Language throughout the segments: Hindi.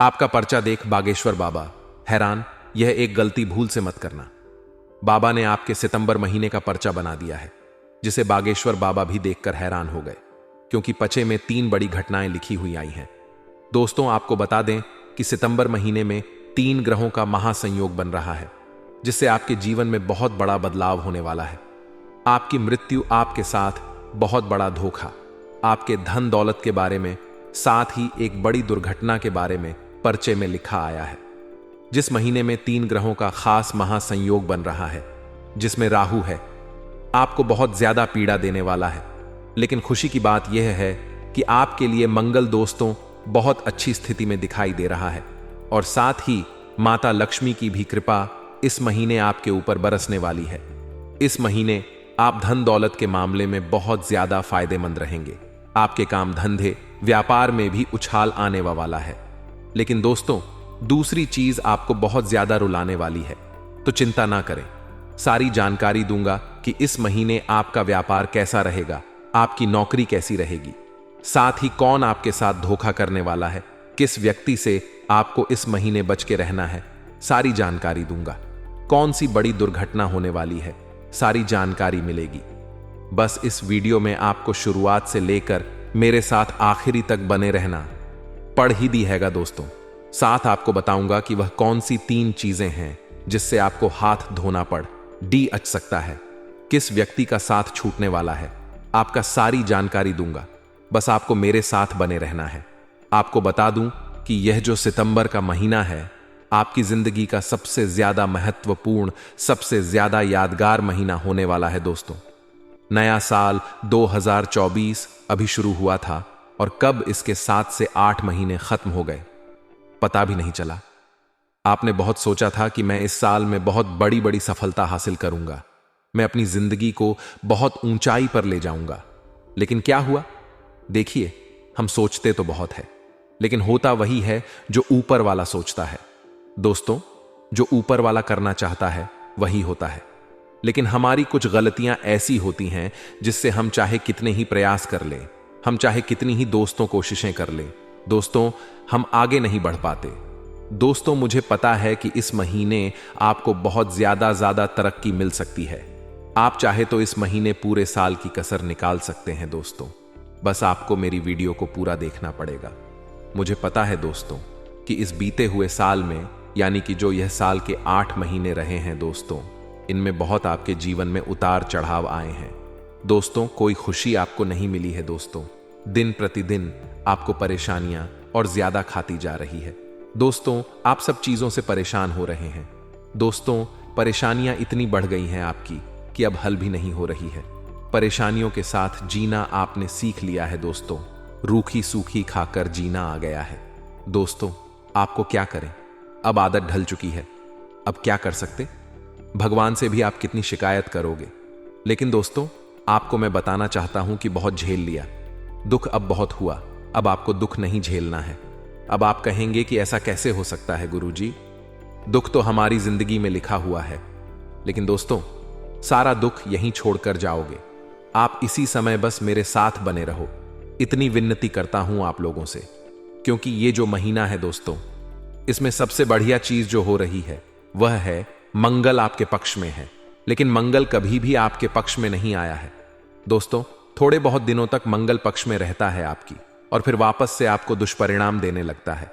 आपका पर्चा देख बागेश्वर बाबा हैरान, यह एक गलती भूल से मत करना। बाबा ने आपके सितंबर महीने का पर्चा बना दिया है, जिसे बागेश्वर बाबा भी देखकर हैरान हो गए, क्योंकि पर्चे में 3 बड़ी घटनाएं लिखी हुई आई हैं। दोस्तों, आपको बता दें कि सितंबर महीने में 3 ग्रहों का महासंयोग बन रहा है, जिससे आपके जीवन में बहुत बड़ा बदलाव होने वाला है। आपकी मृत्यु, आपके साथ बहुत बड़ा धोखा, आपके धन दौलत के बारे में, साथ ही एक बड़ी दुर्घटना के बारे में पर्चे में लिखा आया है। जिस महीने में 3 ग्रहों का खास महासंयोग बन रहा है, जिसमें राहु है, आपको बहुत ज्यादा पीड़ा देने वाला है। लेकिन खुशी की बात यह है कि आपके लिए मंगल दोस्तों बहुत अच्छी स्थिति में दिखाई दे रहा है, और साथ ही माता लक्ष्मी की भी कृपा इस महीने आपके ऊपर बरसने वाली है। इस महीने आप धन दौलत के मामले में बहुत ज्यादा फायदेमंद रहेंगे। आपके काम धंधे व्यापार में भी उछाल आने वाला है। लेकिन दोस्तों, दूसरी चीज आपको बहुत ज्यादा रुलाने वाली है, तो चिंता ना करें। सारी जानकारी दूंगा कि इस महीने आपका व्यापार कैसा रहेगा, आपकी नौकरी कैसी रहेगी, साथ ही कौन आपके साथ धोखा करने वाला है, किस व्यक्ति से आपको इस महीने बच के रहना है, सारी जानकारी दूंगा। कौन सी बड़ी दुर्घटना होने वाली है, सारी जानकारी मिलेगी। बस इस वीडियो में आपको शुरुआत से लेकर मेरे साथ आखिरी तक बने रहना। पढ़ ही दी हैगा दोस्तों। साथ आपको बताऊंगा कि वह कौन सी 3 चीजें हैं जिससे आपको हाथ धोना पड़ अच सकता है, किस व्यक्ति का साथ छूटने वाला है, आपका सारी जानकारी दूंगा। बस आपको मेरे साथ बने रहना है। आपको बता दूं कि यह जो सितंबर का महीना है, आपकी जिंदगी का सबसे ज्यादा महत्वपूर्ण, सबसे ज्यादा यादगार महीना होने वाला है दोस्तों। नया साल 2024 अभी शुरू हुआ था, और कब इसके 7 से 8 महीने खत्म हो गए पता भी नहीं चला। आपने बहुत सोचा था कि मैं इस साल में बहुत बड़ी बड़ी सफलता हासिल करूंगा, मैं अपनी जिंदगी को बहुत ऊंचाई पर ले जाऊंगा। लेकिन क्या हुआ? देखिए, हम सोचते तो बहुत है, लेकिन होता वही है जो ऊपर वाला सोचता है। दोस्तों, जो ऊपर वाला करना चाहता है वही होता है। लेकिन हमारी कुछ गलतियां ऐसी होती हैं जिससे हम चाहे कितने ही प्रयास कर लें, हम चाहे कितनी ही दोस्तों कोशिशें कर लें, दोस्तों हम आगे नहीं बढ़ पाते। दोस्तों, मुझे पता है कि इस महीने आपको बहुत ज्यादा तरक्की मिल सकती है। आप चाहे तो इस महीने पूरे साल की कसर निकाल सकते हैं दोस्तों। बस आपको मेरी वीडियो को पूरा देखना पड़ेगा। मुझे पता है दोस्तों कि इस बीते हुए साल में, यानी कि जो यह साल के 8 महीने रहे हैं दोस्तों, इनमें बहुत आपके जीवन में उतार चढ़ाव आए हैं। दोस्तों, कोई खुशी आपको नहीं मिली है दोस्तों। दिन प्रतिदिन आपको परेशानियां और ज्यादा खाती जा रही है। दोस्तों, आप सब चीजों से परेशान हो रहे हैं। दोस्तों, परेशानियां इतनी बढ़ गई हैं आपकी कि अब हल भी नहीं हो रही है। परेशानियों के साथ जीना आपने सीख लिया है दोस्तों। रूखी सूखी खाकर जीना आ गया है। दोस्तों, आपको क्या करें? अब आदत ढल चुकी है। अब क्या कर सकते? भगवान से भी आप कितनी शिकायत करोगे? लेकिन दोस्तों, आपको मैं बताना चाहता हूं कि बहुत झेल लिया। दुख अब बहुत हुआ। अब आपको दुख नहीं झेलना है। अब आप कहेंगे कि ऐसा कैसे हो सकता है गुरुजी? दुख तो हमारी जिंदगी में लिखा हुआ है। लेकिन दोस्तों, सारा दुख यहीं छोड़कर जाओगे। आप इसी समय बस मेरे साथ बने रहो, इतनी विनती करता हूं आप लोगों से। क्योंकि ये जो महीना है दोस्तों, इसमें सबसे बढ़िया चीज जो हो रही है वह है मंगल आपके पक्ष में है। लेकिन मंगल कभी भी आपके पक्ष में नहीं आया है दोस्तों। थोड़े बहुत दिनों तक मंगल पक्ष में रहता है आपकी, और फिर वापस से आपको दुष्परिणाम देने लगता है।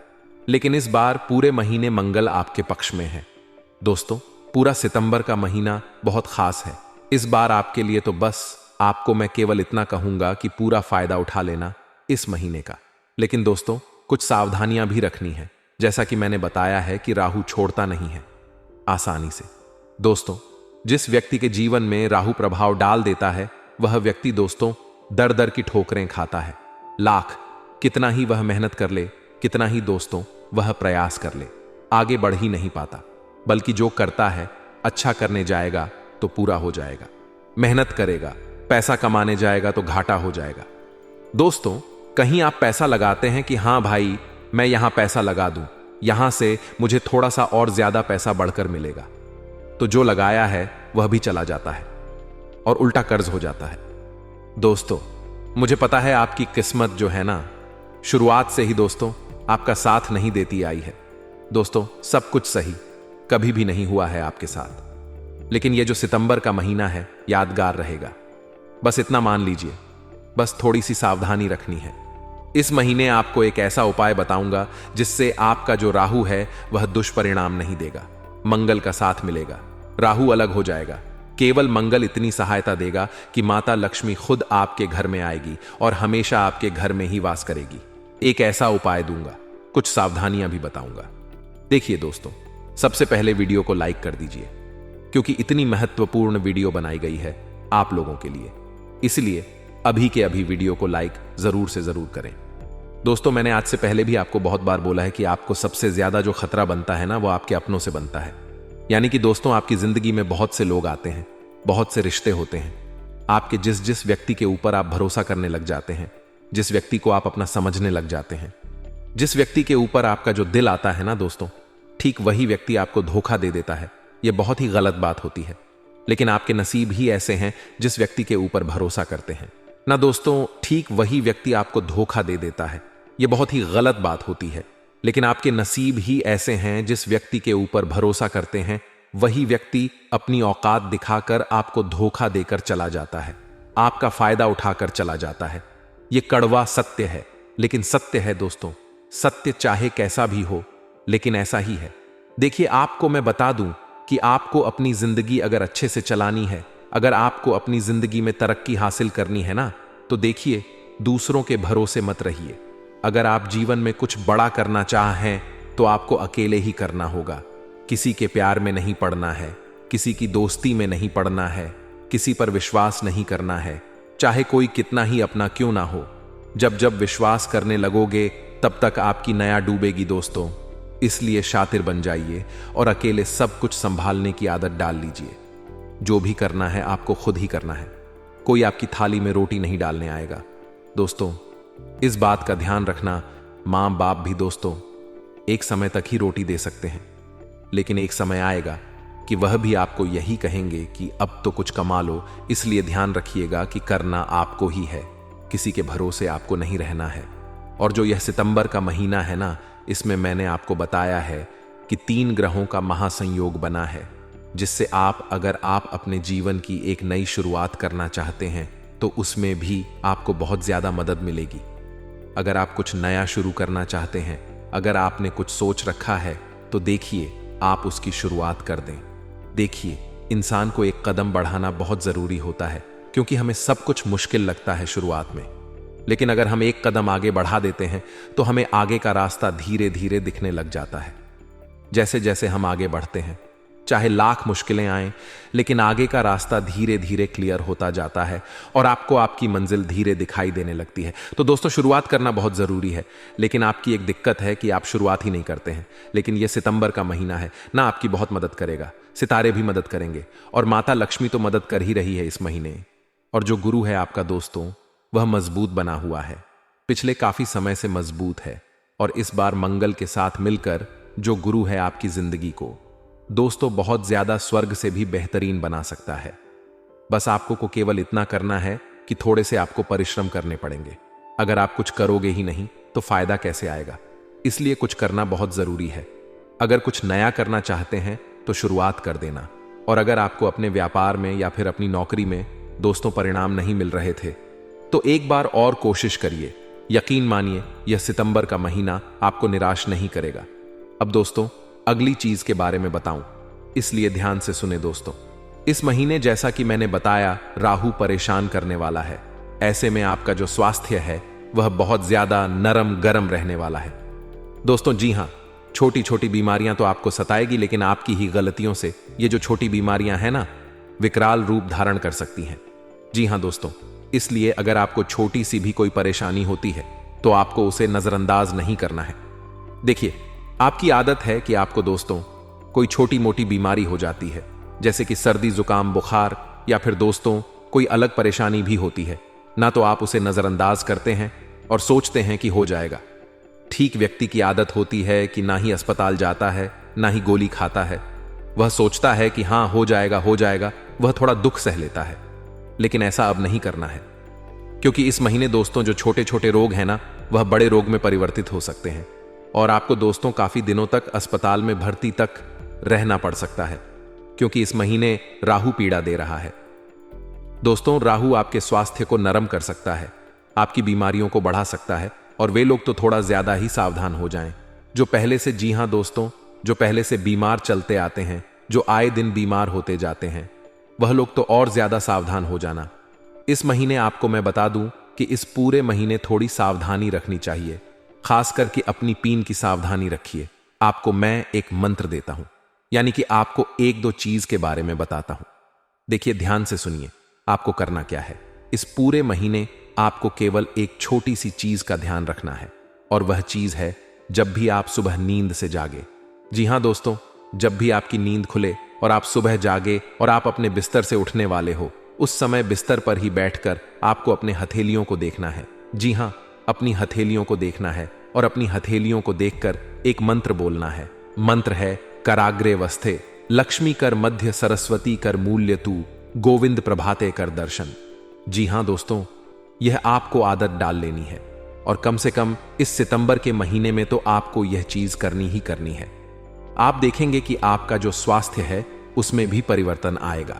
लेकिन इस बार पूरे महीने मंगल आपके पक्ष में है दोस्तों। पूरा सितंबर का महीना बहुत खास है इस बार आपके लिए। तो बस आपको मैं केवल इतना कहूंगा कि पूरा फायदा उठा लेना इस महीने का। लेकिन दोस्तों, कुछ सावधानियां भी रखनी है। जैसा कि मैंने बताया है कि राहु छोड़ता नहीं है आसानी से। दोस्तों, जिस व्यक्ति के जीवन में राहु प्रभाव डाल देता है, वह व्यक्ति दोस्तों दर दर की ठोकरें खाता है। लाख कितना ही वह मेहनत कर ले, कितना ही दोस्तों वह प्रयास कर ले, आगे बढ़ ही नहीं पाता। बल्कि जो करता है, अच्छा करने जाएगा तो पूरा हो जाएगा। मेहनत करेगा, पैसा कमाने जाएगा तो घाटा हो जाएगा। दोस्तों, कहीं आप पैसा लगाते हैं कि हां भाई, मैं यहां पैसा लगा दूं, यहां से मुझे थोड़ा सा और ज्यादा पैसा बढ़कर मिलेगा, तो जो लगाया है वह भी चला जाता है और उल्टा कर्ज हो जाता है। दोस्तों, मुझे पता है आपकी किस्मत जो है ना, शुरुआत से ही दोस्तों आपका साथ नहीं देती आई है। दोस्तों, सब कुछ सही कभी भी नहीं हुआ है आपके साथ, लेकिन ये जो सितंबर का महीना है यादगार रहेगा। बस इतना मान लीजिए, बस थोड़ी सी सावधानी रखनी है। इस महीने आपको एक ऐसा उपाय बताऊंगा जिससे आपका जो राहु है वह दुष्परिणाम नहीं देगा, मंगल का साथ मिलेगा, राहु अलग हो जाएगा। केवल मंगल इतनी सहायता देगा कि माता लक्ष्मी खुद आपके घर में आएगी और हमेशा आपके घर में ही वास करेगी। एक ऐसा उपाय दूंगा, कुछ सावधानियां भी बताऊंगा। देखिए दोस्तों, सबसे पहले वीडियो को लाइक कर दीजिए, क्योंकि इतनी महत्वपूर्ण वीडियो बनाई गई है आप लोगों के लिए, इसलिए अभी के अभी वीडियो को लाइक जरूर से जरूर करें। दोस्तों, मैंने आज से पहले भी आपको बहुत बार बोला है कि आपको सबसे ज्यादा जो खतरा बनता है ना, वो आपके अपनों से बनता है। यानी कि दोस्तों, आपकी जिंदगी में बहुत से लोग आते हैं, बहुत से रिश्ते होते हैं। आपके जिस जिस व्यक्ति के ऊपर आप भरोसा करने लग जाते हैं, जिस व्यक्ति को आप अपना समझने लग जाते हैं, जिस व्यक्ति के ऊपर आपका जो दिल आता है ना दोस्तों, ठीक वही व्यक्ति आपको धोखा दे देता है। यह बहुत ही गलत बात होती है, लेकिन आपके नसीब ही ऐसे हैं जिस व्यक्ति के ऊपर भरोसा करते हैं ना दोस्तों, ठीक वही व्यक्ति आपको धोखा दे देता है। यह बहुत ही गलत बात होती है, लेकिन आपके नसीब ही ऐसे हैं जिस व्यक्ति के ऊपर भरोसा करते हैं, वही व्यक्ति अपनी औकात दिखाकर आपको धोखा देकर चला जाता है, आपका फायदा उठाकर चला जाता है। यह कड़वा सत्य है, लेकिन सत्य है दोस्तों। सत्य चाहे कैसा भी हो, लेकिन ऐसा ही है। देखिए, आपको मैं बता दूं कि आपको अपनी जिंदगी अगर अच्छे से चलानी है, अगर आपको अपनी जिंदगी में तरक्की हासिल करनी है ना, तो देखिए, दूसरों के भरोसे मत रहिए। अगर आप जीवन में कुछ बड़ा करना चाहें तो आपको अकेले ही करना होगा। किसी के प्यार में नहीं पड़ना है, किसी की दोस्ती में नहीं पड़ना है, किसी पर विश्वास नहीं करना है, चाहे कोई कितना ही अपना क्यों ना हो। जब जब विश्वास करने लगोगे तब तक आपकी नया डूबेगी दोस्तों। इसलिए शातिर बन जाइए और अकेले सब कुछ संभालने की आदत डाल लीजिए। जो भी करना है आपको खुद ही करना है, कोई आपकी थाली में रोटी नहीं डालने आएगा। दोस्तों, इस बात का ध्यान रखना, मां बाप भी दोस्तों एक समय तक ही रोटी दे सकते हैं, लेकिन एक समय आएगा कि वह भी आपको यही कहेंगे कि अब तो कुछ कमा लो। इसलिए ध्यान रखिएगा कि करना आपको ही है, किसी के भरोसे आपको नहीं रहना है। और जो यह सितंबर का महीना है ना, इसमें मैंने आपको बताया है कि 3 ग्रहों का महासंयोग बना है, जिससे अगर आप अपने जीवन की एक नई शुरुआत करना चाहते हैं तो उसमें भी आपको बहुत ज्यादा मदद मिलेगी। अगर आप कुछ नया शुरू करना चाहते हैं, अगर आपने कुछ सोच रखा है, तो देखिए आप उसकी शुरुआत कर दें। देखिए, इंसान को एक कदम बढ़ाना बहुत जरूरी होता है, क्योंकि हमें सब कुछ मुश्किल लगता है शुरुआत में, लेकिन अगर हम एक कदम आगे बढ़ा देते हैं तो हमें आगे का रास्ता धीरे धीरे दिखने लग जाता है। जैसे जैसे हम आगे बढ़ते हैं, चाहे लाख मुश्किलें आएं, लेकिन आगे का रास्ता धीरे धीरे क्लियर होता जाता है और आपको आपकी मंजिल धीरे दिखाई देने लगती है। तो दोस्तों, शुरुआत करना बहुत जरूरी है, लेकिन आपकी एक दिक्कत है कि आप शुरुआत ही नहीं करते हैं। लेकिन यह सितंबर का महीना है ना, आपकी बहुत मदद करेगा, सितारे भी मदद करेंगे और माता लक्ष्मी तो मदद कर ही रही है इस महीने। और जो गुरु है आपका दोस्तों, वह मजबूत बना हुआ है, पिछले काफी समय से मजबूत है, और इस बार मंगल के साथ मिलकर जो गुरु है आपकी जिंदगी को दोस्तों बहुत ज्यादा स्वर्ग से भी बेहतरीन बना सकता है। बस आपको को केवल इतना करना है कि थोड़े से आपको परिश्रम करने पड़ेंगे। अगर आप कुछ करोगे ही नहीं तो फायदा कैसे आएगा, इसलिए कुछ करना बहुत जरूरी है। अगर कुछ नया करना चाहते हैं तो शुरुआत कर देना। और अगर आपको अपने व्यापार में या फिर अपनी नौकरी में दोस्तों परिणाम नहीं मिल रहे थे, तो एक बार और कोशिश करिए। यकीन मानिए, यह सितंबर का महीना आपको निराश नहीं करेगा। अब दोस्तों, अगली चीज के बारे में बताऊं, इसलिए ध्यान से सुने दोस्तों। इस महीने जैसा कि मैंने बताया, राहु परेशान करने वाला है। ऐसे में आपका जो स्वास्थ्य है वह बहुत ज्यादा नरम गरम रहने वाला है दोस्तों। जी हां, छोटी छोटी बीमारियां तो आपको सताएगी, लेकिन आपकी ही गलतियों से ये जो छोटी बीमारियां हैं ना, विकराल रूप धारण कर सकती हैं। जी हां दोस्तों, इसलिए अगर आपको छोटी सी भी कोई परेशानी होती है तो आपको उसे नजरअंदाज नहीं करना है। देखिए, आपकी आदत है कि आपको दोस्तों कोई छोटी मोटी बीमारी हो जाती है, जैसे कि सर्दी, जुकाम, बुखार, या फिर दोस्तों कोई अलग परेशानी भी होती है ना, तो आप उसे नजरअंदाज करते हैं और सोचते हैं कि हो जाएगा। ठीक व्यक्ति की आदत होती है कि ना ही अस्पताल जाता है, ना ही गोली खाता है। वह सोचता है कि हां हो जाएगा हो जाएगा, वह थोड़ा दुख सह लेता है। लेकिन ऐसा अब नहीं करना है, क्योंकि इस महीने दोस्तों जो छोटे छोटे रोग हैं ना, वह बड़े रोग में परिवर्तित हो सकते हैं। और आपको दोस्तों काफी दिनों तक अस्पताल में भर्ती तक रहना पड़ सकता है, क्योंकि इस महीने राहु पीड़ा दे रहा है। दोस्तों, राहु आपके स्वास्थ्य को नरम कर सकता है, आपकी बीमारियों को बढ़ा सकता है, और वे लोग तो थोड़ा ज्यादा ही सावधान हो जाएं जो पहले से, जी हां दोस्तों, जो पहले से बीमार चलते आते हैं, जो आए दिन बीमार होते जाते हैं, वह लोग तो और ज्यादा सावधान हो जाना। इस महीने आपको मैं बता दूं कि इस पूरे महीने थोड़ी सावधानी रखनी चाहिए, खास करके अपनी पीन की सावधानी रखिए। आपको मैं एक मंत्र देता हूं, यानी कि आपको एक दो चीज के बारे में बताता हूं। देखिए, ध्यान से सुनिए। आपको करना क्या है, इस पूरे महीने आपको केवल एक छोटी सी चीज का ध्यान रखना है, और वह चीज है जब भी आप सुबह नींद से जागे। जी हां दोस्तों, जब भी आपकी नींद खुले और आप सुबह जागे और आप अपने बिस्तर से उठने वाले हो, उस समय बिस्तर पर ही बैठकर आपको अपने हथेलियों को देखना है। जी हां, अपनी हथेलियों को देखना है, और अपनी हथेलियों को देखकर एक मंत्र बोलना है। मंत्र है, कराग्रे वस्थे लक्ष्मी कर मध्य सरस्वती कर मूल्य तू गोविंद प्रभाते कर दर्शन। जी हां दोस्तों, यह आपको आदत डाल लेनी है, और कम से कम इस सितंबर के महीने में तो आपको यह चीज करनी ही करनी है। आप देखेंगे कि आपका जो स्वास्थ्य है उसमें भी परिवर्तन आएगा।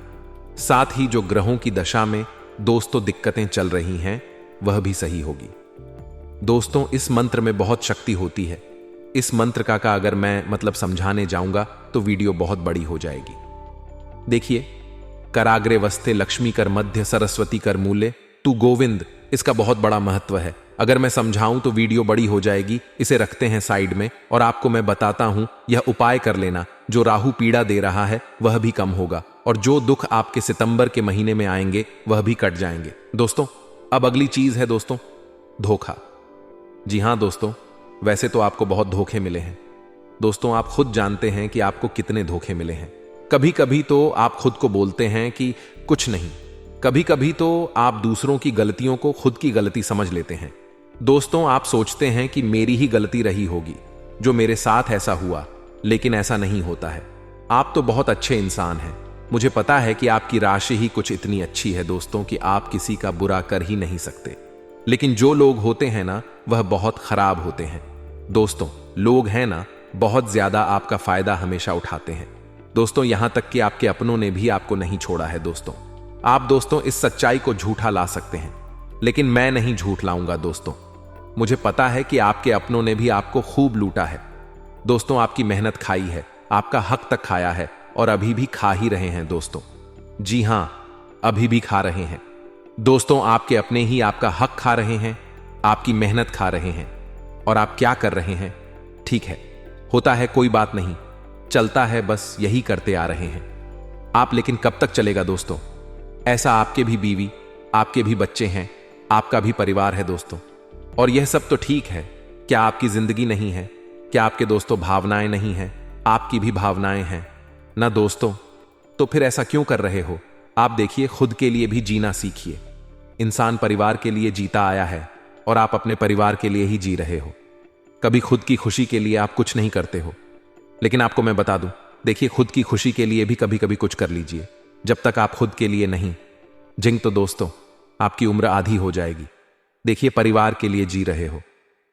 साथ ही जो ग्रहों की दशा में दोस्तों दिक्कतें चल रही हैं, वह भी सही होगी। दोस्तों, इस मंत्र में बहुत शक्ति होती है। इस मंत्र का अगर मैं समझाने जाऊंगा तो वीडियो बहुत बड़ी हो जाएगी। देखिए, कराग्रे वस्ते लक्ष्मी कर मध्य सरस्वती कर मूल्य तू गोविंद, इसका बहुत बड़ा महत्व है। अगर मैं समझाऊं तो वीडियो बड़ी हो जाएगी, इसे रखते हैं साइड में, और आपको मैं बताता हूं, यह उपाय कर लेना। जो राहु पीड़ा दे रहा है वह भी कम होगा, और जो दुख आपके सितंबर के महीने में आएंगे वह भी कट जाएंगे। दोस्तों, अब अगली चीज है दोस्तों, धोखा। जी हां दोस्तों, वैसे तो आपको बहुत धोखे मिले हैं। दोस्तों, आप खुद जानते हैं कि आपको कितने धोखे मिले हैं। कभी कभी तो आप खुद को बोलते हैं कि कुछ नहीं, कभी कभी तो आप दूसरों की गलतियों को खुद की गलती समझ लेते हैं। दोस्तों, आप सोचते हैं कि मेरी ही गलती रही होगी, जो मेरे साथ ऐसा हुआ, लेकिन ऐसा नहीं होता है। आप तो बहुत अच्छे इंसान हैं। मुझे पता है कि आपकी राशि ही कुछ इतनी अच्छी है दोस्तों कि आप किसी का बुरा कर ही नहीं सकते, लेकिन जो लोग होते हैं ना, वह बहुत खराब होते हैं। दोस्तों, लोग हैं ना, बहुत ज्यादा आपका फायदा हमेशा उठाते हैं। दोस्तों, यहां तक कि आपके अपनों ने भी आपको नहीं छोड़ा है। दोस्तों, आप दोस्तों इस सच्चाई को झूठा ला सकते हैं, लेकिन मैं नहीं झूठ लाऊंगा। दोस्तों, मुझे पता है कि आपके अपनों ने भी आपको खूब लूटा है। दोस्तों, आपकी मेहनत खाई है, आपका हक तक खाया है, और अभी भी खा ही रहे हैं। दोस्तों, जी हां, अभी भी खा रहे हैं। दोस्तों, आपके अपने ही आपका हक खा रहे हैं, आपकी मेहनत खा रहे हैं, और आप क्या कर रहे हैं? ठीक है, होता है, कोई बात नहीं, चलता है, बस यही करते आ रहे हैं आप। लेकिन कब तक चलेगा दोस्तों? ऐसा आपके भी बीवी, आपके भी बच्चे हैं, आपका भी परिवार है दोस्तों, और यह सब तो ठीक है। क्या आपकी जिंदगी नहीं है? क्या आपके दोस्तों भावनाएं नहीं हैं? आपकी भी भावनाएं हैं ना दोस्तों। तो फिर ऐसा क्यों कर रहे हो? आप देखिए, खुद के लिए भी जीना सीखिए। इंसान परिवार के लिए जीता आया है, और आप अपने परिवार के लिए ही जी रहे हो। कभी खुद की खुशी के लिए आप कुछ नहीं करते हो। लेकिन आपको मैं बता दूं, देखिए, खुद की खुशी के लिए भी कभी कभी कुछ कर लीजिए। जब तक आप खुद के लिए नहीं जिंग, तो दोस्तों आपकी उम्र आधी हो जाएगी। देखिए, परिवार के लिए जी रहे हो,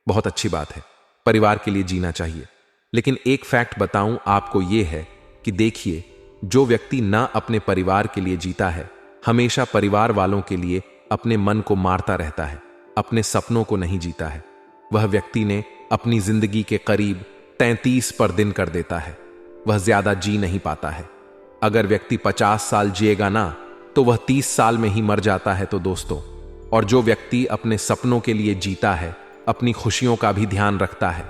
बहुत अच्छी बात है, परिवार के लिए जीना चाहिए। लेकिन एक फैक्ट बताऊं आपको, यह है कि देखिए, जो व्यक्ति ना अपने परिवार के लिए जीता है, हमेशा परिवार वालों के लिए अपने मन को मारता रहता है, अपने सपनों को नहीं जीता है। वह व्यक्ति ने अपनी जिंदगी के करीब 33 पर दिन कर देता है, वह ज्यादा जी नहीं पाता है। अगर व्यक्ति 50 साल जिएगा ना, तो वह 30 साल में ही मर जाता है। तो दोस्तों, और जो व्यक्ति अपने सपनों के लिए जीता है, अपनी खुशियों का भी ध्यान रखता है,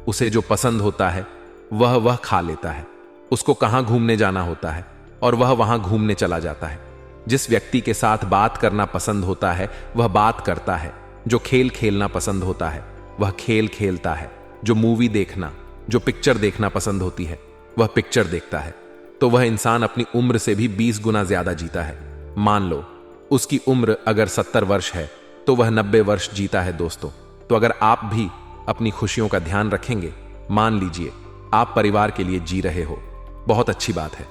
उसे जो पसंद होता है वह खा लेता है। उसको कहां घूमने जाना होता है और वह वहां घूमने चला जाता है। जिस व्यक्ति के साथ बात करना पसंद होता है वह बात करता है। जो खेल खेलना पसंद होता है वह खेल खेलता है। जो मूवी देखना, जो पिक्चर देखना पसंद होती है वह पिक्चर देखता है। तो वह इंसान अपनी उम्र से भी 20 गुना ज्यादा जीता है। मान लो उसकी उम्र अगर 70 वर्ष है तो वह 90 वर्ष जीता है दोस्तों। तो अगर आप भी अपनी खुशियों का ध्यान रखेंगे, मान लीजिए आप परिवार के लिए जी रहे हो, बहुत अच्छी बात है,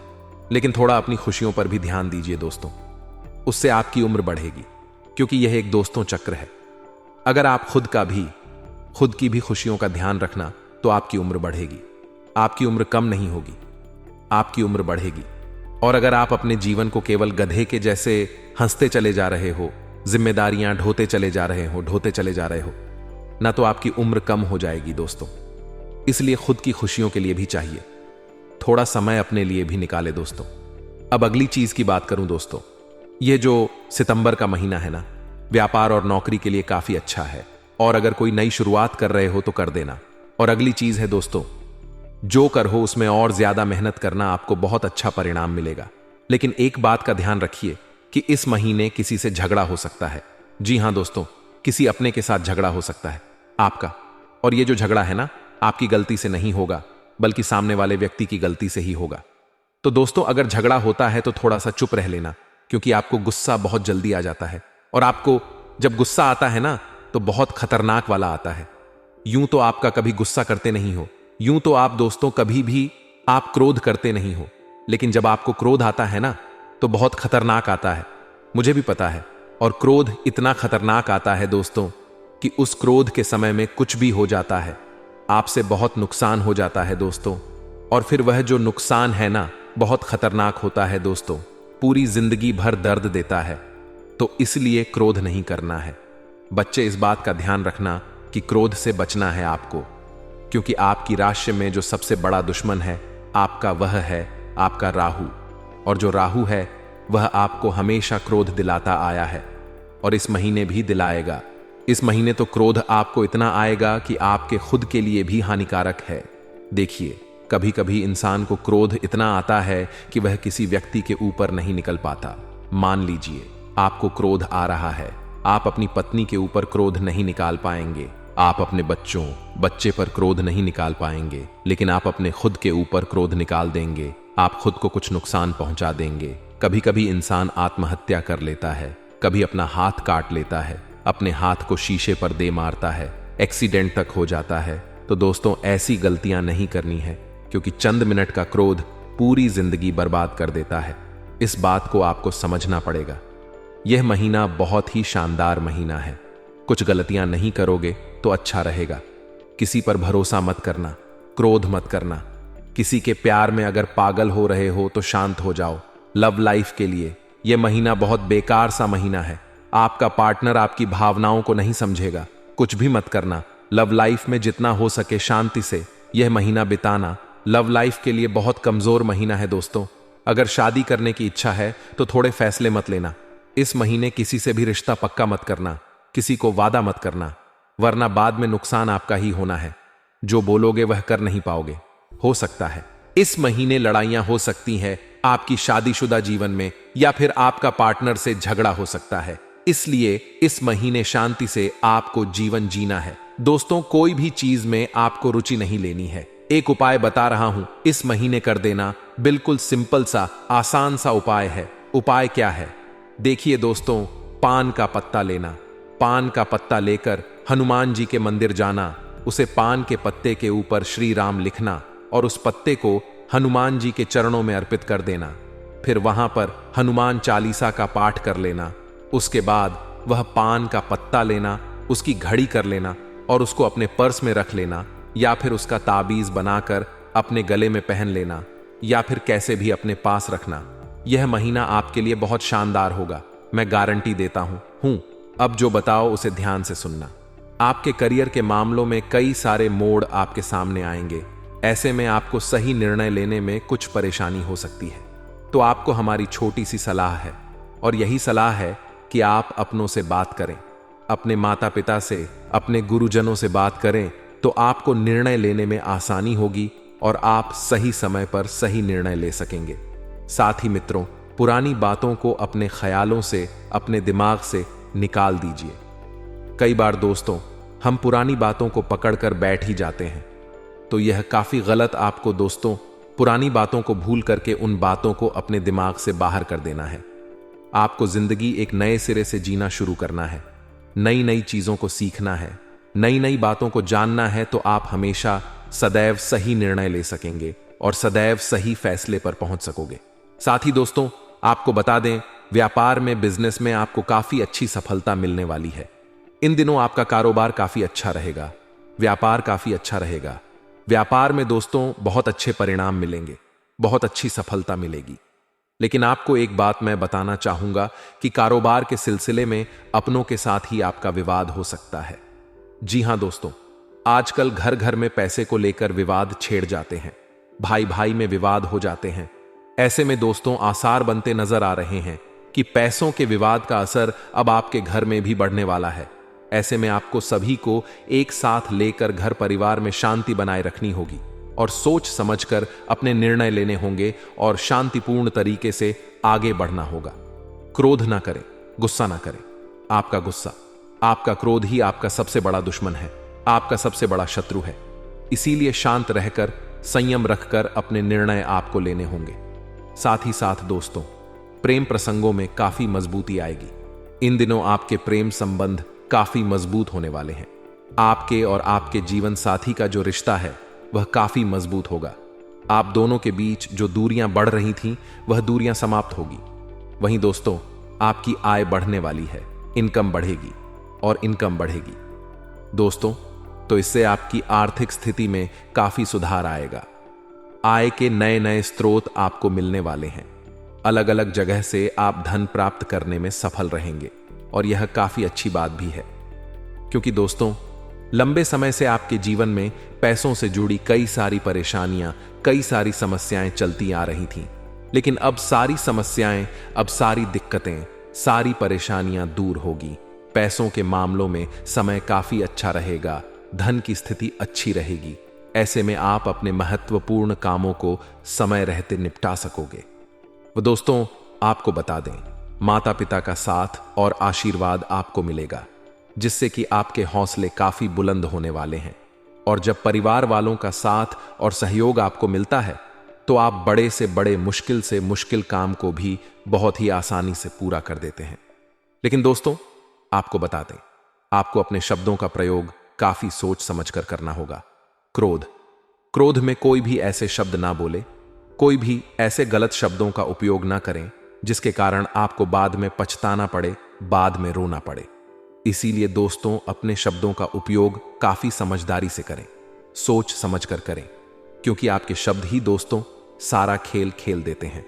लेकिन थोड़ा अपनी खुशियों पर भी ध्यान दीजिए दोस्तों। उससे आपकी उम्र बढ़ेगी, क्योंकि यह एक दोस्तों चक्र है। अगर आप खुद की भी खुशियों का ध्यान रखना तो आपकी उम्र बढ़ेगी। आपकी उम्र कम नहीं होगी, आपकी उम्र बढ़ेगी। और अगर आप अपने जीवन को केवल गधे के जैसे हंसते चले जा रहे हो, जिम्मेदारियां ढोते चले जा रहे हो, ना तो आपकी उम्र कम हो जाएगी दोस्तों। इसलिए खुद की खुशियों के लिए भी चाहिए थोड़ा समय, अपने लिए भी निकाले दोस्तों। अब अगली चीज की बात करूं दोस्तों, ये जो सितंबर का महीना है ना, व्यापार और नौकरी के लिए काफी अच्छा है। और अगर कोई नई शुरुआत कर रहे हो तो कर देना। और अगली चीज है दोस्तों, जो कर हो उसमें और ज्यादा मेहनत करना, आपको बहुत अच्छा परिणाम मिलेगा। लेकिन एक बात का ध्यान रखिए कि इस महीने किसी से झगड़ा हो सकता है। जी हां दोस्तों, किसी अपने के साथ झगड़ा हो सकता है आपका। और ये जो झगड़ा है ना, आपकी गलती से नहीं होगा, बल्कि सामने वाले व्यक्ति की गलती से ही होगा। तो दोस्तों, अगर झगड़ा होता है तो थोड़ा सा चुप रह लेना, क्योंकि आपको गुस्सा बहुत जल्दी आ जाता है। और आपको जब गुस्सा आता है ना, तो बहुत खतरनाक वाला आता है। यूं तो आपका कभी गुस्सा करते नहीं हो, यूं तो आप दोस्तों कभी भी आप क्रोध करते नहीं हो, लेकिन जब आपको क्रोध आता है ना, तो बहुत खतरनाक आता है। मुझे भी पता है। और क्रोध इतना खतरनाक आता है दोस्तों कि उस क्रोध के समय में कुछ भी हो जाता है, आपसे बहुत नुकसान हो जाता है दोस्तों। और फिर वह जो नुकसान है ना, बहुत खतरनाक होता है दोस्तों, पूरी जिंदगी भर दर्द देता है। तो इसलिए क्रोध नहीं करना है। बच्चे, इस बात का ध्यान रखना कि क्रोध से बचना है आपको, क्योंकि आपकी राशि में जो सबसे बड़ा दुश्मन है आपका, वह है आपका राहु। और जो राहु है वह आपको हमेशा क्रोध दिलाता आया है और इस महीने भी दिलाएगा। इस महीने तो क्रोध आपको इतना आएगा कि आपके खुद के लिए भी हानिकारक है। देखिए, कभी कभी इंसान को क्रोध इतना आता है कि वह किसी व्यक्ति के ऊपर नहीं निकल पाता। मान लीजिए आपको क्रोध आ रहा है, आप अपनी पत्नी के ऊपर क्रोध नहीं निकाल पाएंगे, आप अपने बच्चे पर क्रोध नहीं निकाल पाएंगे, लेकिन आप अपने खुद के ऊपर क्रोध निकाल देंगे, आप खुद को कुछ नुकसान पहुंचा देंगे। कभी कभी इंसान आत्महत्या कर लेता है, कभी अपना हाथ काट लेता है, अपने हाथ को शीशे पर दे मारता है, एक्सीडेंट तक हो जाता है। तो दोस्तों, ऐसी गलतियां नहीं करनी है, क्योंकि चंद मिनट का क्रोध पूरी जिंदगी बर्बाद कर देता है। इस बात को आपको समझना पड़ेगा। यह महीना बहुत ही शानदार महीना है। कुछ गलतियां नहीं करोगे तो अच्छा रहेगा। किसी पर भरोसा मत करना, क्रोध मत करना। किसी के प्यार में अगर पागल हो रहे हो तो शांत हो जाओ। लव लाइफ के लिए यह महीना बहुत बेकार सा महीना है। आपका पार्टनर आपकी भावनाओं को नहीं समझेगा। कुछ भी मत करना। लव लाइफ में जितना हो सके शांति से यह महीना बिताना। लव लाइफ के लिए बहुत कमजोर महीना है दोस्तों। अगर शादी करने की इच्छा है तो थोड़े फैसले मत लेना। इस महीने किसी से भी रिश्ता पक्का मत करना, किसी को वादा मत करना, वरना बाद में नुकसान आपका ही होना है। जो बोलोगे वह कर नहीं पाओगे। हो सकता है इस महीने लड़ाइयां हो सकती हैं आपकी शादीशुदा जीवन में, या फिर आपका पार्टनर से झगड़ा हो सकता है। इसलिए इस महीने शांति से आपको जीवन जीना है दोस्तों। कोई भी चीज में आपको रुचि नहीं लेनी है। एक उपाय बता रहा हूं, इस महीने कर देना। बिल्कुल सिंपल सा, आसान सा उपाय है। उपाय क्या है? देखिए दोस्तों, पान का पत्ता लेना। पान का पत्ता लेकर हनुमान जी के मंदिर जाना, उसे पान के पत्ते के ऊपर श्री राम लिखना और उस पत्ते को हनुमान जी के चरणों में अर्पित कर देना। फिर वहां पर हनुमान चालीसा का पाठ कर लेना। उसके बाद वह पान का पत्ता लेना, उसकी घड़ी कर लेना और उसको अपने पर्स में रख लेना, या फिर उसका ताबीज बनाकर अपने गले में पहन लेना, या फिर कैसे भी अपने पास रखना। यह महीना आपके लिए बहुत शानदार होगा, मैं गारंटी देता हूं। अब जो बताओ उसे ध्यान से सुनना। आपके करियर के मामलों में कई सारे मोड़ आपके सामने आएंगे। ऐसे में आपको सही निर्णय लेने में कुछ परेशानी हो सकती है। तो आपको हमारी छोटी सी सलाह है, और यही सलाह है कि आप अपनों से बात करें, अपने माता पिता से, अपने गुरुजनों से बात करें, तो आपको निर्णय लेने में आसानी होगी और आप सही समय पर सही निर्णय ले सकेंगे। साथ ही मित्रों, पुरानी बातों को अपने ख्यालों से, अपने दिमाग से निकाल दीजिए। कई बार दोस्तों, हम पुरानी बातों को पकड़कर बैठ ही जाते हैं, तो यह काफी गलत। आपको दोस्तों पुरानी बातों को भूल करके उन बातों को अपने दिमाग से बाहर कर देना है। आपको जिंदगी एक नए सिरे से जीना शुरू करना है। नई नई चीजों को सीखना है, नई नई बातों को जानना है, तो आप हमेशा सदैव सही निर्णय ले सकेंगे और सदैव सही फैसले पर पहुंच सकोगे। साथ ही दोस्तों, आपको बता दें, व्यापार में, बिजनेस में आपको काफी अच्छी सफलता मिलने वाली है। इन दिनों आपका कारोबार काफी अच्छा रहेगा, व्यापार काफी अच्छा रहेगा। व्यापार में दोस्तों बहुत अच्छे परिणाम मिलेंगे, बहुत अच्छी सफलता मिलेगी। लेकिन आपको एक बात मैं बताना चाहूंगा कि कारोबार के सिलसिले में अपनों के साथ ही आपका विवाद हो सकता है। जी हां दोस्तों, आजकल घर घर में पैसे को लेकर विवाद छेड़ जाते हैं, भाई भाई में विवाद हो जाते हैं। ऐसे में दोस्तों आसार बनते नजर आ रहे हैं कि पैसों के विवाद का असर अब आपके घर में भी बढ़ने वाला है। ऐसे में आपको सभी को एक साथ लेकर घर परिवार में शांति बनाए रखनी होगी और सोच समझकर अपने निर्णय लेने होंगे और शांतिपूर्ण तरीके से आगे बढ़ना होगा। क्रोध ना करें, गुस्सा ना करें। आपका गुस्सा, आपका क्रोध ही आपका सबसे बड़ा दुश्मन है, आपका सबसे बड़ा शत्रु है। इसीलिए शांत रहकर, संयम रखकर अपने निर्णय आपको लेने होंगे। साथ ही साथ दोस्तों, प्रेम प्रसंगों में काफी मजबूती आएगी। इन दिनों आपके प्रेम संबंध काफी मजबूत होने वाले हैं। आपके और आपके जीवन साथी का जो रिश्ता है वह काफी मजबूत होगा। आप दोनों के बीच जो दूरियां बढ़ रही थीं वह दूरियां समाप्त होगी। वहीं दोस्तों, आपकी आय बढ़ने वाली है, इनकम बढ़ेगी और इनकम बढ़ेगी दोस्तों। तो इससे आपकी आर्थिक स्थिति में काफी सुधार आएगा। आय के नए नए स्रोत आपको मिलने वाले हैं। अलग अलग जगह से आप धन प्राप्त करने में सफल रहेंगे और यह काफी अच्छी बात भी है, क्योंकि दोस्तों लंबे समय से आपके जीवन में पैसों से जुड़ी कई सारी परेशानियां, कई सारी समस्याएं चलती आ रही थीं। लेकिन अब सारी समस्याएं, अब सारी दिक्कतें, सारी परेशानियां दूर होगी। पैसों के मामलों में समय काफी अच्छा रहेगा, धन की स्थिति अच्छी रहेगी। ऐसे में आप अपने महत्वपूर्ण कामों को समय रहते निपटा सकोगे। वो दोस्तों, आपको बता दें, माता पिता का साथ और आशीर्वाद आपको मिलेगा, जिससे कि आपके हौसले काफी बुलंद होने वाले हैं। और जब परिवार वालों का साथ और सहयोग आपको मिलता है तो आप बड़े से बड़े, मुश्किल से मुश्किल काम को भी बहुत ही आसानी से पूरा कर देते हैं। लेकिन दोस्तों, आपको बता दें, आपको अपने शब्दों का प्रयोग काफी सोच समझकर करना होगा। क्रोध में कोई भी ऐसे शब्द ना बोले, कोई भी ऐसे गलत शब्दों का उपयोग ना करें जिसके कारण आपको बाद में पछताना पड़े, बाद में रोना पड़े। इसीलिए दोस्तों, अपने शब्दों का उपयोग काफी समझदारी से करें, सोच समझकर करें, क्योंकि आपके शब्द ही दोस्तों सारा खेल खेल देते हैं।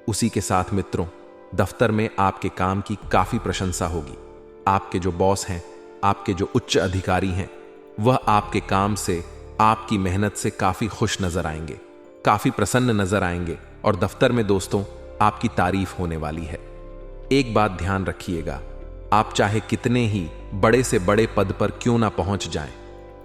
उसी के साथ मित्रों, दफ्तर में आपके काम की काफी प्रशंसा होगी। आपके जो बॉस हैं, आपके जो उच्च अधिकारी हैं, वह आपके काम से, आपकी मेहनत से काफी खुश नजर आएंगे, काफी प्रसन्न नजर आएंगे और दफ्तर में दोस्तों आपकी तारीफ होने वाली है। एक बात ध्यान रखिएगा, आप चाहे कितने ही बड़े से बड़े पद पर क्यों ना पहुंच जाएं,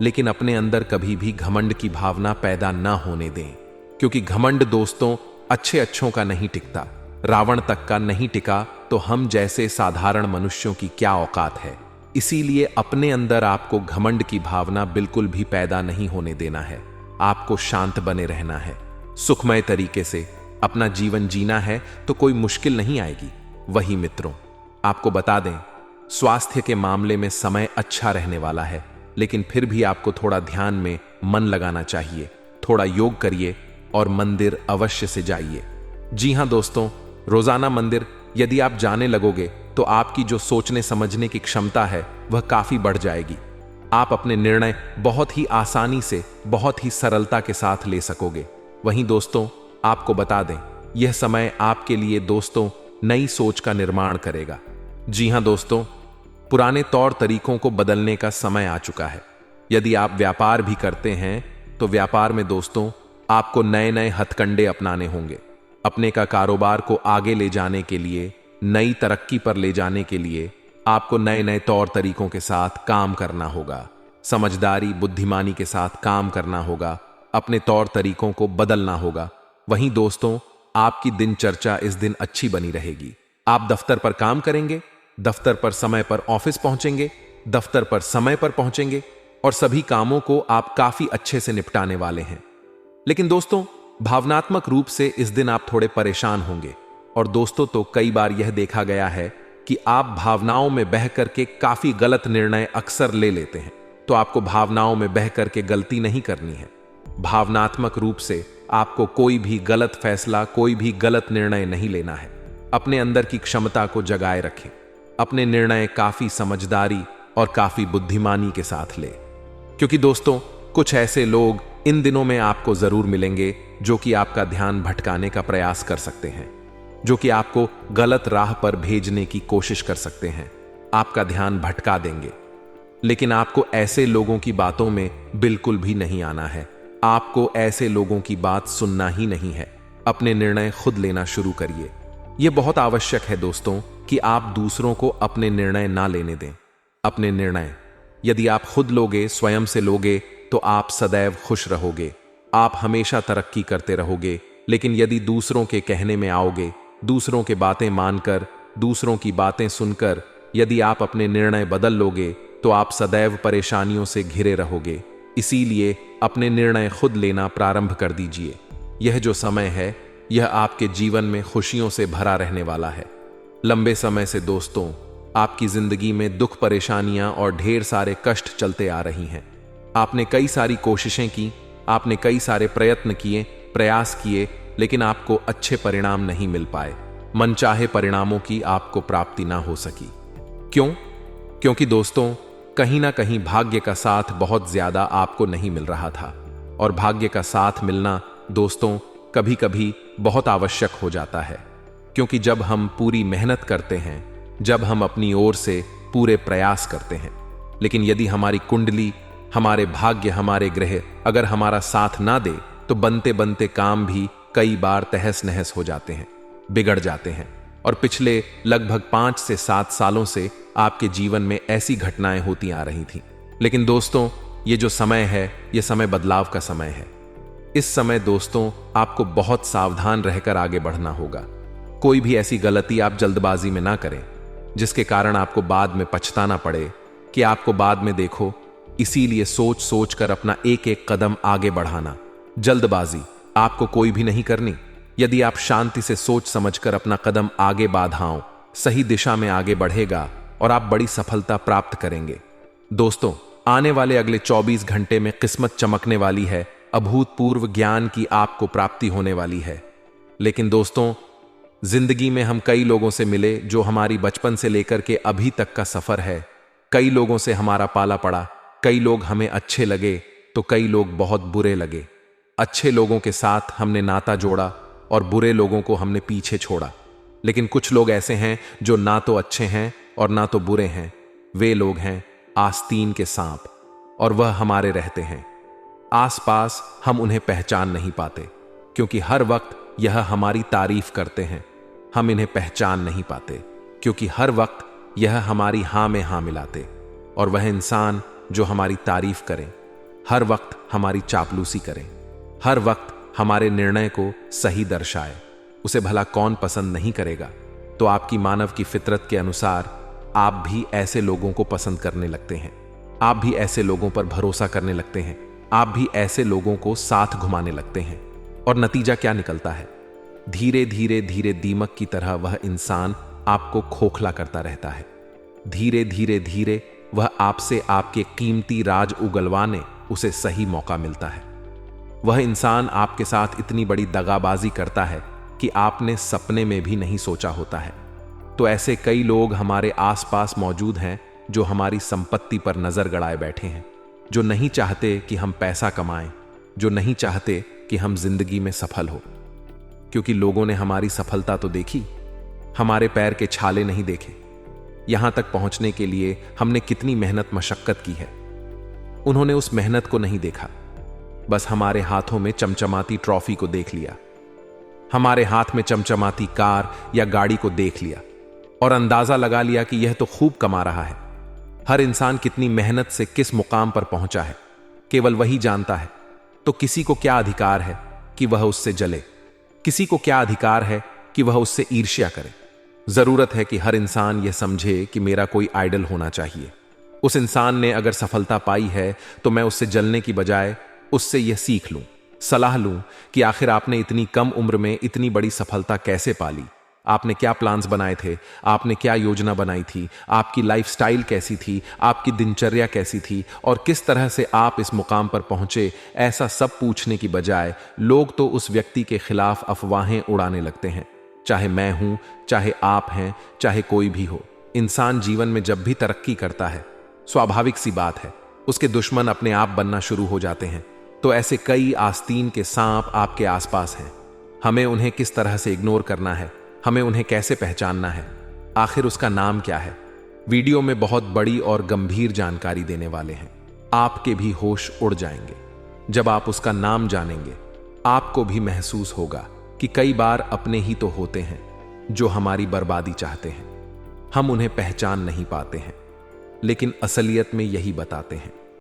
लेकिन अपने अंदर कभी भी घमंड की भावना पैदा ना होने दें, क्योंकि घमंड दोस्तों अच्छों का नहीं टिकता। रावण तक का नहीं टिका तो हम जैसे साधारण मनुष्यों की क्या औकात है। इसीलिए अपने अंदर आपको घमंड की भावना बिल्कुल भी पैदा नहीं होने देना है। आपको शांत बने रहना है, सुखमय तरीके से अपना जीवन जीना है, तो कोई मुश्किल नहीं आएगी। वही मित्रों, आपको बता दें, स्वास्थ्य के मामले में समय अच्छा रहने वाला है, लेकिन फिर भी आपको थोड़ा ध्यान में मन लगाना चाहिए। थोड़ा योग करिए और मंदिर अवश्य से जाइए। जी हां दोस्तों, रोजाना मंदिर यदि आप जाने लगोगे तो आपकी जो सोचने समझने की क्षमता है वह काफी बढ़ जाएगी। आप अपने निर्णय बहुत ही आसानी से, बहुत ही सरलता के साथ ले सकोगे। वहीं दोस्तों, आपको बता दें, यह समय आपके लिए दोस्तों नई सोच का निर्माण करेगा। जी हां दोस्तों, पुराने तौर तरीकों को बदलने का समय आ चुका है। यदि आप व्यापार भी करते हैं तो व्यापार में दोस्तों आपको नए नए हथकंडे अपनाने होंगे। अपने का कारोबार को आगे ले जाने के लिए, नई तरक्की पर ले जाने के लिए आपको नए नए तौर तरीकों के साथ काम करना होगा। समझदारी, बुद्धिमानी के साथ काम करना होगा, अपने तौर तरीकों को बदलना होगा। वहीं दोस्तों, आपकी दिनचर्या इस दिन अच्छी बनी रहेगी। आप दफ्तर पर काम करेंगे, दफ्तर पर समय पर ऑफिस पहुंचेंगे, दफ्तर पर समय पर पहुंचेंगे और सभी कामों को आप काफी अच्छे से निपटाने वाले हैं। लेकिन दोस्तों, भावनात्मक रूप से इस दिन आप थोड़े परेशान होंगे। और दोस्तों, तो कई बार यह देखा गया है कि आप भावनाओं में बह करके काफी गलत निर्णय अक्सर ले लेते हैं। तो आपको भावनाओं में बह करके गलती नहीं करनी है। भावनात्मक रूप से आपको कोई भी गलत फैसला, कोई भी गलत निर्णय नहीं लेना है। अपने अंदर की क्षमता को जगाए रखें। अपने निर्णय काफी समझदारी और काफी बुद्धिमानी के साथ ले, क्योंकि दोस्तों कुछ ऐसे लोग इन दिनों में आपको जरूर मिलेंगे जो कि आपका ध्यान भटकाने का प्रयास कर सकते हैं, जो कि आपको गलत राह पर भेजने की कोशिश कर सकते हैं, आपका ध्यान भटका देंगे। लेकिन आपको ऐसे लोगों की बातों में बिल्कुल भी नहीं आना है। आपको ऐसे लोगों की बात सुनना ही नहीं है। अपने निर्णय खुद लेना शुरू करिए। यह बहुत आवश्यक है दोस्तों कि आप दूसरों को अपने निर्णय ना लेने दें। अपने निर्णय यदि आप खुद लोगे, स्वयं से लोगे, तो आप सदैव खुश रहोगे, आप हमेशा तरक्की करते रहोगे। लेकिन यदि दूसरों के कहने में आओगे, दूसरों के बातें मानकर, दूसरों की बातें सुनकर यदि आप अपने निर्णय बदल लोगे, तो आप सदैव परेशानियों से घिरे रहोगे। इसीलिए अपने निर्णय खुद लेना प्रारंभ कर दीजिए। यह जो समय है, यह आपके जीवन में खुशियों से भरा रहने वाला है। लंबे समय से दोस्तों आपकी जिंदगी में दुख, परेशानियां और ढेर सारे कष्ट चलते आ रही हैं। आपने कई सारी कोशिशें की, आपने कई सारे प्रयत्न किए, प्रयास किए, लेकिन आपको अच्छे परिणाम नहीं मिल पाए। मनचाहे परिणामों की आपको प्राप्ति ना हो सकी। क्यों? क्योंकि दोस्तों कहीं ना कहीं भाग्य का साथ बहुत ज्यादा आपको नहीं मिल रहा था। और भाग्य का साथ मिलना दोस्तों कभी कभी बहुत आवश्यक हो जाता है, क्योंकि जब हम पूरी मेहनत करते हैं, जब हम अपनी ओर से पूरे प्रयास करते हैं, लेकिन यदि हमारी कुंडली, हमारे भाग्य, हमारे ग्रह अगर हमारा साथ ना दे, तो बनते बनते काम भी कई बार तहस नहस हो जाते हैं, बिगड़ जाते हैं। और पिछले लगभग 5 से 7 सालों से आपके जीवन में ऐसी घटनाएं होती आ रही थीं। लेकिन दोस्तों ये जो समय है, ये समय बदलाव का समय है। इस समय दोस्तों आपको बहुत सावधान रहकर आगे बढ़ना होगा। कोई भी ऐसी गलती आप जल्दबाजी में ना करें जिसके कारण आपको बाद में पछताना पड़े कि आपको बाद में देखो। इसीलिए सोच सोच कर अपना एक एक कदम आगे बढ़ाना। जल्दबाजी आपको कोई भी नहीं करनी। यदि आप शांति से सोच समझकर अपना कदम आगे बढ़ाओ, सही दिशा में आगे बढ़ेगा और आप बड़ी सफलता प्राप्त करेंगे। दोस्तों आने वाले अगले 24 घंटे में किस्मत चमकने वाली है, अभूतपूर्व ज्ञान की आपको प्राप्ति होने वाली है। लेकिन दोस्तों जिंदगी में हम कई लोगों से मिले जो हमारी बचपन से लेकर के अभी तक का सफर है। कई लोगों से हमारा पाला पड़ा। कई लोग हमें अच्छे लगे तो कई लोग बहुत बुरे लगे। अच्छे लोगों के साथ हमने नाता जोड़ा और बुरे लोगों को हमने पीछे छोड़ा। लेकिन कुछ लोग ऐसे हैं जो ना तो अच्छे हैं और ना तो बुरे हैं। वे लोग हैं आस्तीन के सांप, और वह हमारे रहते हैं आसपास। हम उन्हें पहचान नहीं पाते, क्योंकि हर वक्त यह हमारी तारीफ करते हैं। हम इन्हें पहचान नहीं पाते, क्योंकि हर वक्त यह हमारी हां में हां मिलाते। और वह इंसान जो हमारी तारीफ करें, हर वक्त हमारी चापलूसी करें, हर वक्त हमारे निर्णय को सही दर्शाए, उसे भला कौन पसंद नहीं करेगा। तो आपकी मानव की फितरत के अनुसार आप भी ऐसे लोगों को पसंद करने लगते हैं। आप भी ऐसे लोगों पर भरोसा करने लगते हैं। आप भी ऐसे लोगों को साथ घुमाने लगते हैं। और नतीजा क्या निकलता है? धीरे धीरे धीरे दीमक की तरह वह इंसान आपको खोखला करता रहता है। धीरे धीरे धीरे वह आपसे आपके कीमती राज उगलवाने उसे सही मौका मिलता है। वह इंसान आपके साथ इतनी बड़ी दगाबाजी करता है कि आपने सपने में भी नहीं सोचा होता है। तो ऐसे कई लोग हमारे आसपास मौजूद हैं जो हमारी संपत्ति पर नजर गड़ाए बैठे हैं, जो नहीं चाहते कि हम पैसा कमाएं, जो नहीं चाहते कि हम जिंदगी में सफल हो। क्योंकि लोगों ने हमारी सफलता तो देखी, हमारे पैर के छाले नहीं देखे। यहां तक पहुंचने के लिए हमने कितनी मेहनत मशक्कत की है, उन्होंने उस मेहनत को नहीं देखा। बस हमारे हाथों में चमचमाती ट्रॉफी को देख लिया, हमारे हाथ में चमचमाती कार या गाड़ी को देख लिया और अंदाजा लगा लिया कि यह तो खूब कमा रहा है। हर इंसान कितनी मेहनत से किस मुकाम पर पहुंचा है केवल वही जानता है। तो किसी को क्या अधिकार है कि वह उससे जले? किसी को क्या अधिकार है कि वह उससे ईर्ष्या करे? जरूरत है कि हर इंसान यह समझे कि मेरा कोई आइडल होना चाहिए। उस इंसान ने अगर सफलता पाई है तो मैं उससे जलने की बजाय उससे यह सीख लूं, सलाह लूं कि आखिर आपने इतनी कम उम्र में इतनी बड़ी सफलता कैसे पाली। आपने क्या प्लान्स बनाए थे, आपने क्या योजना बनाई थी, आपकी लाइफस्टाइल कैसी थी, आपकी दिनचर्या कैसी थी और किस तरह से आप इस मुकाम पर पहुंचे। ऐसा सब पूछने की बजाय लोग तो उस व्यक्ति के खिलाफ अफवाहें उड़ाने लगते हैं। चाहे मैं हूं, चाहे आप हैं, चाहे कोई भी हो। इंसान जीवन में जब भी तरक्की करता है, स्वाभाविक सी बात है, उसके दुश्मन अपने आप बनना शुरू हो जाते हैं। तो ऐसे कई आस्तीन के सांप आपके आसपास हैं। हमें उन्हें किस तरह से इग्नोर करना है, हमें उन्हें कैसे पहचानना है, आखिर उसका नाम क्या है। वीडियो में बहुत बड़ी और गंभीर जानकारी देने वाले हैं। आपके भी होश उड़ जाएंगे। जब आप उसका नाम जानेंगे, आपको भी महसूस होगा कि कई बार अपने ही तो होते हैं जो हमारी बर्बादी चाहते हैं। हम उन्हें पहचान नहीं पाते हैं, लेकिन असलियत में यही बताते हैं।